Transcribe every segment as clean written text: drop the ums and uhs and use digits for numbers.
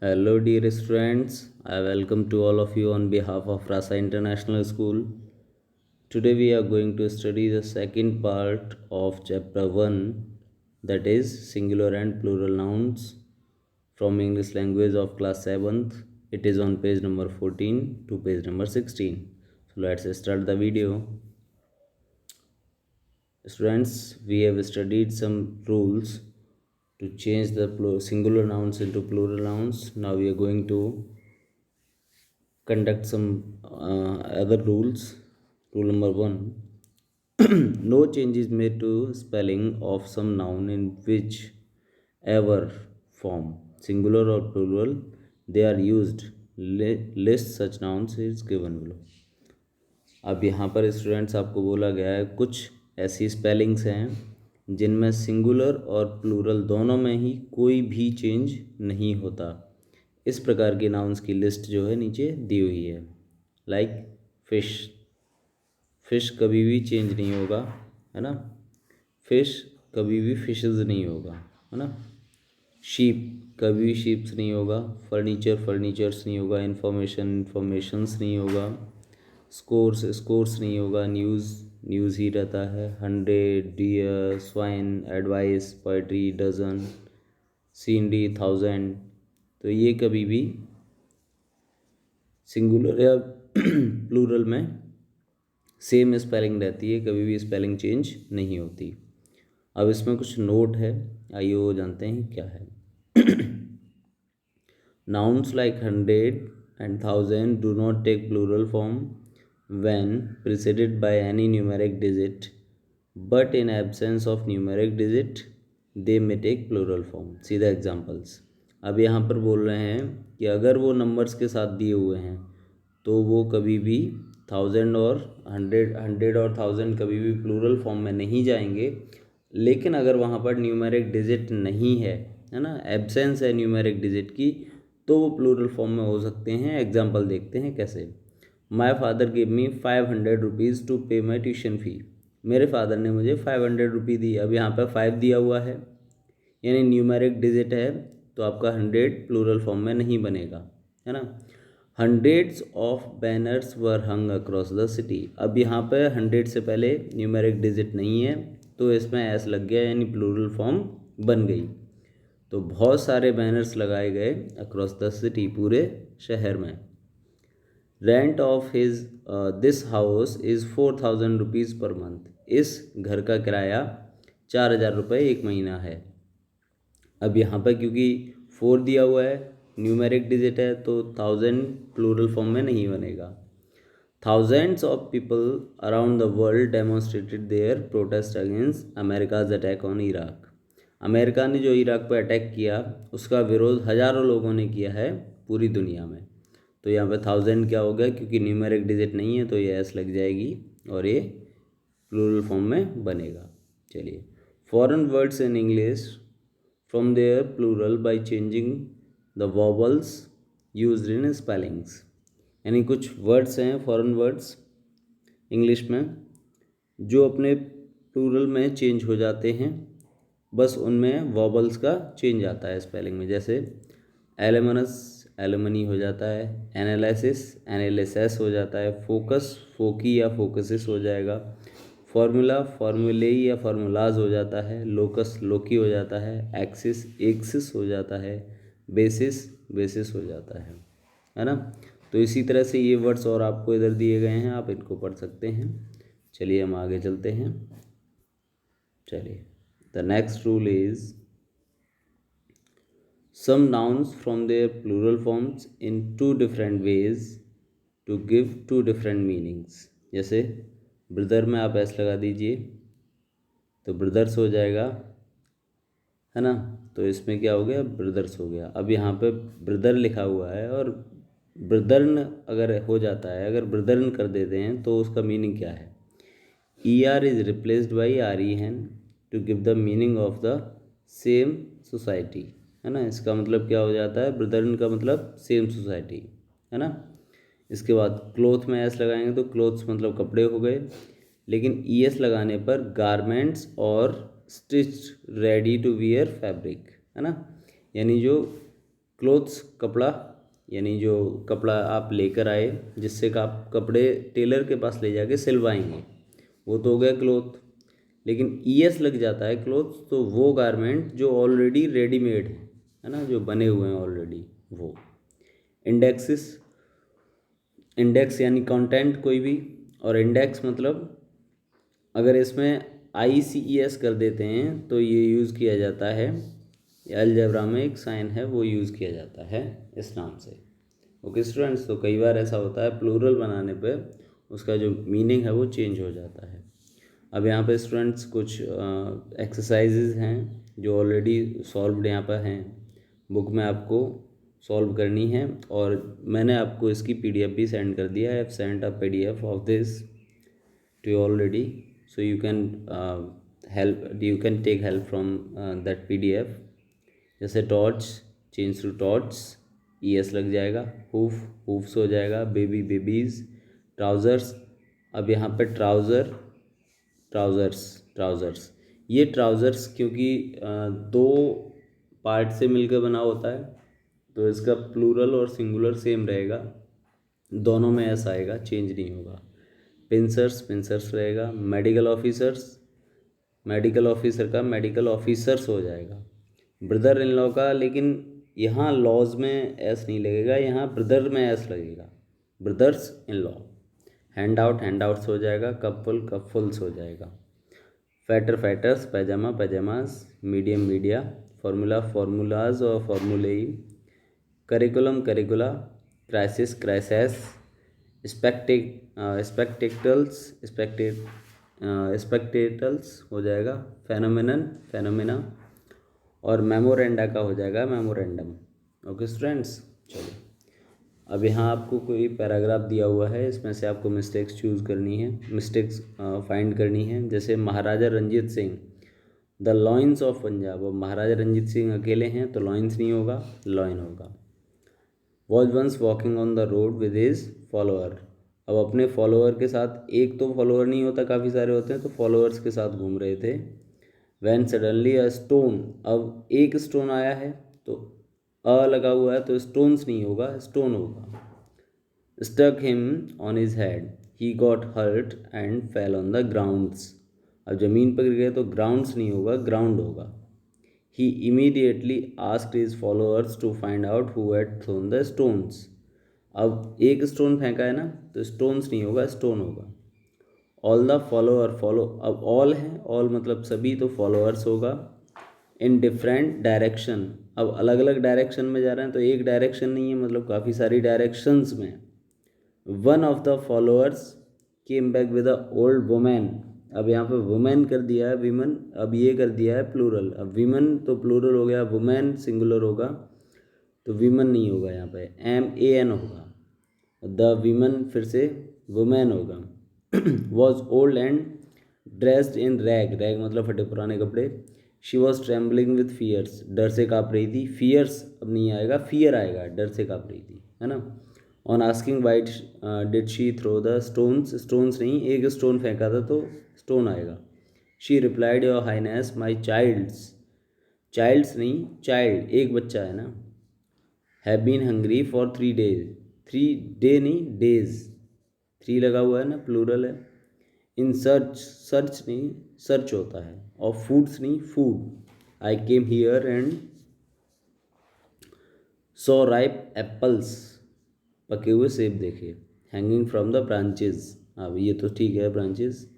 Hello, dear students. I welcome to all of you on behalf of Rasa International School. Today, we are going to study the second part of chapter 1, that is singular and plural nouns from English language of class 7th. It is on page number 14 to page number 16. So, let's start the video. Students, we have studied some rules to change the singular nouns into plural nouns. Now, we are going to conduct some other rules. Rule number one: no change is made to spelling of some noun in whichever form, singular or plural, they are used. List such nouns is given below. अब यहाँ पर students आपको बोला गया है कुछ ऐसी spellings हैं जिनमें सिंगुलर और प्लूरल दोनों में ही कोई भी चेंज नहीं होता। इस प्रकार के नाउन्स की लिस्ट जो है नीचे दी हुई है। लाइक फिश, फिश कभी भी चेंज नहीं होगा, है ना। फिश कभी भी फिशेज नहीं होगा, है ना। शीप कभी भी शीप्स नहीं होगा। फर्नीचर फर्नीचर्स नहीं होगा। इन्फॉर्मेशन इन्फॉर्मेशंस नहीं होगा। स्कोर्स स्कोर्स नहीं होगा। न्यूज़ न्यूज़ ही रहता है। 100, deer, swine, advice, poetry, dozen, scenery, 1000। तो ये कभी भी सिंगुलर या प्लूरल में सेम स्पेलिंग रहती है, कभी भी स्पेलिंग चेंज नहीं होती। अब इसमें कुछ नोट है, आइए वो जानते हैं क्या है। Nouns like 100 and 1000 do not take plural form when preceded by any numeric digit, but in absence of numeric digit they may take plural form. सीधा एग्जाम्पल्स। अब यहाँ पर बोल रहे हैं कि अगर वो नंबर्स के साथ दिए हुए हैं तो वो कभी भी 1000 और 100 और 1000 कभी भी प्लूरल फॉर्म में नहीं जाएंगे। लेकिन अगर वहाँ पर न्यूमेरिक डिजिट नहीं है ना, एब्सेंस है न्यूमेरिक डिजिट की, तो वो प्लूरल फॉर्म में हो सकते हैं। एग्जाम्पल देखते हैं कैसे। My father give me 500 rupees to pay my tuition fee. मेरे फादर ने मुझे 500 रुपये दी। अब यहाँ पर 5 दिया हुआ है, यानी न्यूमेरिक डिजिट है, तो आपका 100 प्लूरल फॉर्म में नहीं बनेगा, है ना। Hundreds of banners were hung across the city. अब यहाँ पे 100 से पहले न्यूमेरिक डिजिट नहीं है, तो इसमें एस लग गया, यानी प्लूरल फॉर्म बन गई। तो बहुत सारे बैनर्स लगाए गए अक्रॉस द सिटी, पूरे शहर में। Rent of his this house is 4000 rupees per month. इस घर का किराया 4000 रुपये एक महीना है। अब यहाँ पर क्योंकि 4 दिया हुआ है, न्यूमेरिक डिजिट है, तो 1000 प्लूरल फॉर्म में नहीं बनेगा। Thousands of people around the world demonstrated their protest against America's attack on Iraq. America ने जो इराक पर अटैक किया उसका विरोध हज़ारों लोगों ने किया है पूरी दुनिया में। तो यहाँ पे 1000 क्या हो गया, क्योंकि न्यूमेरिक डिजिट नहीं है तो ये एस लग जाएगी और ये प्लूरल फॉर्म में बनेगा। चलिए, foreign words in English from their plural by changing the vowels used in spellings. यानी कुछ वर्ड्स हैं फॉरेन वर्ड्स इंग्लिश में जो अपने प्लूरल में चेंज हो जाते हैं, बस उनमें वॉबल्स का चेंज आता है स्पेलिंग में। जैसे एलेमनस एलेमनी हो जाता है, एनालिसिस एनालिसिस हो जाता है, फोकस फोकी या फोकसिस हो जाएगा, फार्मूला फार्मूले या फार्मूलाज हो जाता है, लोकस लोकी हो जाता है, एक्सिस एक्सिस हो जाता है, बेसिस बेसिस हो जाता है ना। तो इसी तरह से ये वर्ड्स और आपको इधर दिए गए हैं, आप इनको पढ़ सकते हैं। चलिए हम आगे चलते हैं। चलिए, the next rule is some nouns from their plural forms in 2 different ways to give 2 different meanings. जैसे ब्रदर में आप ऐसे लगा दीजिए तो ब्रदर्स हो जाएगा, है ना। तो इसमें क्या हो गया, ब्रदर्स हो गया। अब यहाँ पे ब्रदर लिखा हुआ है और ब्रदर्न अगर हो जाता है, अगर ब्रदर्न कर देते हैं तो उसका मीनिंग क्या है। E R is replaced by R E N to give the meaning of the same society, है ना। इसका मतलब क्या हो जाता है, ब्रदर्न का मतलब सेम सोसाइटी, है ना। इसके बाद क्लोथ में एस लगाएंगे तो क्लोथ्स मतलब कपड़े हो गए, लेकिन ई एस लगाने पर गारमेंट्स और stitched ready to wear fabric, है ना। यानी जो क्लोथ्स कपड़ा, यानी जो कपड़ा आप लेकर आए जिससे का आप कपड़े टेलर के पास ले जाके सिलवाएंगे, वो तो हो गया क्लोथ। लेकिन ईएस लग जाता है क्लोथ्स, तो वो गारमेंट जो ऑलरेडी रेडीमेड है ना, जो बने हुए हैं ऑलरेडी वो। इंडेक्सिस, इंडेक्स यानी कंटेंट कोई भी, और इंडेक्स मतलब अगर इसमें ICES कर देते हैं तो ये यूज़ किया जाता है, अलजेब्रा में एक साइन है वो यूज़ किया जाता है इस नाम से। ओके स्टूडेंट्स, तो कई बार ऐसा होता है प्लूरल बनाने पे उसका जो मीनिंग है वो चेंज हो जाता है। अब यहाँ पे स्टूडेंट्स कुछ एक्सरसाइजेज हैं जो ऑलरेडी सॉल्व्ड यहाँ पर हैं, बुक में आपको सॉल्व करनी है, और मैंने आपको इसकी PDF भी सेंड कर दिया है। I have send a PDF of this to you already, so you can you can take help from that PDF। जैसे torch, change to torch, ES लग जाएगा, हूफ, हूफ्स हो जाएगा, बेबी, बेबीज, ट्राउज़र्स। अब यहाँ पे ट्राउज़र, ट्राउज़र्स, ट्राउज़र्स, ये trousers क्योंकि दो पार्ट से मिलकर बना होता है तो इसका प्लूरल और सिंगुलर सेम रहेगा, दोनों में ऐसा आएगा, चेंज नहीं होगा। पिंसर्स, पिंसर्स रहेगा। मेडिकल ऑफिसर्स, मेडिकल ऑफिसर का मेडिकल ऑफिसर्स हो जाएगा। ब्रदर इन लॉ का, लेकिन यहाँ लॉज में एस नहीं लगेगा, यहाँ ब्रदर में एस लगेगा, brothers in law. Hand out, hand outs हो जाएगा। कपफुल, कपफुल्स हो जाएगा। Fatter, fatters, pyjama, pyjamas. Medium, media. Formula, formulas और formulae. Curriculum, curricula. Crisis, crises. Spectacles, spectacles हो जाएगा। Phenomenon, phenomena. और मेमोरेंडा का हो जाएगा मेमोरेंडम। ओके स्टूडेंट्स, चलो अब यहाँ आपको कोई पैराग्राफ दिया हुआ है, इसमें से आपको मिस्टेक्स चूज़ करनी है, मिस्टेक्स फाइंड करनी है। जैसे महाराजा रंजीत सिंह, द लॉइन्स ऑफ पंजाब। अब महाराजा रंजीत सिंह अकेले हैं तो लॉइन्स नहीं होगा, लॉइन होगा। Was once walking on the road with his follower. अब अपने फॉलोअर के साथ, एक तो फॉलोअर नहीं होता, काफ़ी सारे होते हैं, तो फॉलोअर्स के साथ घूम रहे थे। वैन सडनली अ स्टोन, अब एक स्टोन आया है तो लगा हुआ है तो स्टोन्स नहीं होगा, स्टोन होगा। Stuck him on his head, he got hurt and fell on the grounds. अब ज़मीन पर गिर गए तो ग्राउंड्स नहीं होगा, ग्राउंड होगा। He immediately asked his followers to find out who had thrown the stones। अब एक स्टोन फेंका है ना तो स्टोन्स नहीं होगा, स्टोन होगा। ऑल द फॉलोअर, फॉलो, अब ऑल है, ऑल मतलब सभी, तो फॉलोअर्स होगा। इन डिफरेंट डायरेक्शन, अब अलग अलग डायरेक्शन में जा रहे हैं तो एक डायरेक्शन नहीं है, मतलब काफ़ी सारी डायरेक्शंस में। One of the followers came back with a old women. अब यहाँ पे वुमेन कर दिया है, विमन, अब ये कर दिया है प्लूरल। अब विमन तो प्लूरल हो गया, वुमेन सिंगुलर होगा, तो विमन नहीं होगा, यहाँ पे MAN होगा। द विमन फिर से वुमेन होगा। Was old and dressed in rag, rag मतलब फटे पुराने कपड़े। She was trembling with fears, डर से काँप रही थी। फियर्स अब नहीं आएगा, फियर आएगा, डर से काँप रही थी, है ना। On asking why did she throw the stones, stones नहीं, एक स्टोन फेंका था तो स्टोन आएगा। She replied your highness my childs, childs नहीं, चाइल्ड, एक बच्चा है ना। Have been hungry for 3 days, 3 day नहीं, डेज, 3 लगा हुआ है ना, प्लूरल है। इन सर्च, सर्च नहीं, सर्च होता है। और फूड्स नहीं, food. I came here and saw ripe apples, पके हुए सेब देखे। हैंगिंग फ्रॉम द ब्रांचेज, अब ये तो ठीक है, ब्रांचेज।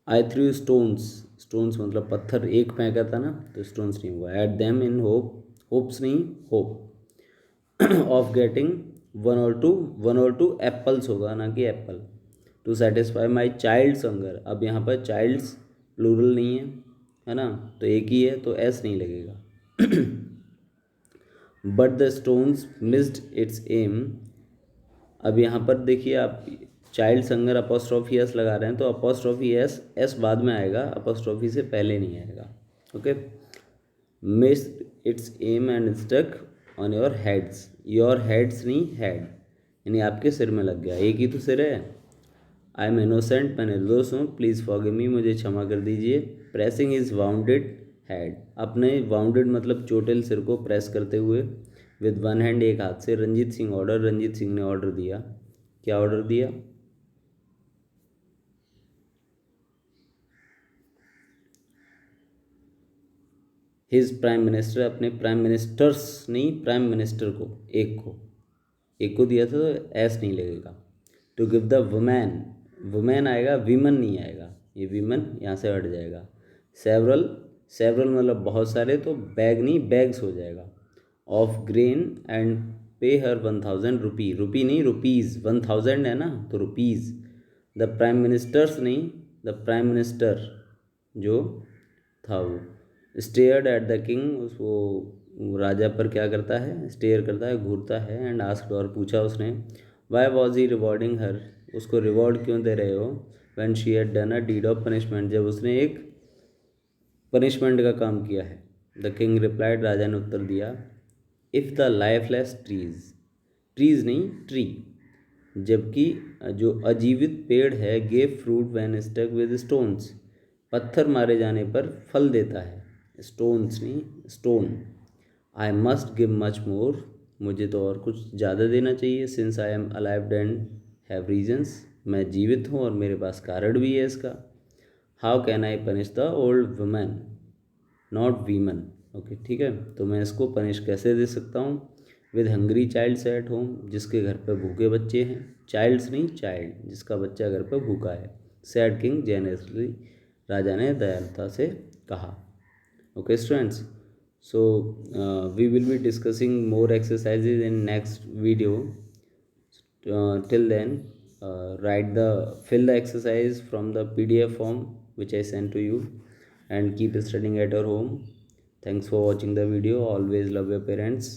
आई थ्रू स्टोन्स, स्टोन्स मतलब पत्थर, एक फेंका था ना तो स्टोन्स नहीं हुआ। Ate them in hope, hopes नहीं, hope. Of getting 1 or 2 apples होगा ना कि apple. To satisfy my child's hunger, अब यहाँ पर चाइल्ड्स प्लूरल नहीं है ना, तो एक ही है तो एस नहीं लगेगा। But the stones missed its aim, अब यहाँ पर देखिए आप, चाइल्ड संगर अपोस्ट्रॉफी एस लगा रहे हैं तो अपोस्ट्रॉफी एस, एस बाद में आएगा, अपोस्ट्रॉफी से पहले नहीं आएगा। Okay. Missed its aim and stuck on your heads, your heads नहीं, हेड, यानी आपके सिर में लग गया, एक ही तो सिर है। आई एम इनोसेंट, मैं निर्दोष हूँ। प्लीज़ फॉरगिव मी, मुझे क्षमा कर दीजिए। प्रेसिंग इज़ वाउंडेड हैड, अपने वाउंडेड मतलब चोटिल सिर को प्रेस करते हुए, विद वन हैंड एक हाथ से, रंजीत सिंह ऑर्डर, रंजीत सिंह ने ऑर्डर दिया। क्या ऑर्डर दिया? हिज प्राइम मिनिस्टर, अपने प्राइम मिनिस्टर्स नहीं, प्राइम मिनिस्टर को, एक को दिया था तो एस नहीं लगेगा। To give the woman, woman आएगा, वीमन नहीं आएगा, ये वीमन यहाँ से हट जाएगा। सेवरल, सेवरल मतलब बहुत सारे, तो बैग नहीं बैग्स हो जाएगा। ऑफ ग्रेन एंड पे हर 1000 रुपी, रुपी नहीं रुपीज़, 1000 है ना तो रुपीज़। द प्राइम मिनिस्टर्स नहीं, द प्राइम मिनिस्टर जो था वो, स्टेयर्ड एट द किंग, उसको राजा पर क्या करता है, स्टेयर करता है, घूरता है। एंड आस्क्ड, और पूछा उसने, why was he rewarding her, उसको रिवॉर्ड क्यों दे रहे हो। When she had done a deed of punishment, जब उसने एक पनिशमेंट का काम किया है। द किंग रिप्लाइड, राजा ने उत्तर दिया, if the lifeless trees, trees नहीं ट्री, जबकि जो अजीवित पेड़ है, gave fruit when stuck with stones, पत्थर मारे जाने पर फल देता है, स्टोन्स नहीं stone. I must give much more, मुझे तो और कुछ ज़्यादा देना चाहिए। Since I am alive and have reasons, मैं जीवित हूँ और मेरे पास कारण भी है इसका। How can I punish the old women, not women, okay ठीक है। तो मैं इसको पनिश कैसे दे सकता हूँ? With hungry childs at home, जिसके घर पर भूखे बच्चे हैं, चाइल्ड्स नहीं चाइल्ड, जिसका बच्चा घर पर भूखा है। सैड किंग जेनरसली, राजा ने दयालुता से कहा। Okay students, so we will be discussing more exercises in next video. Till then, write the fill the exercise from the PDF form which I sent to you, and keep studying at your home. Thanks for watching the video. Always love your parents.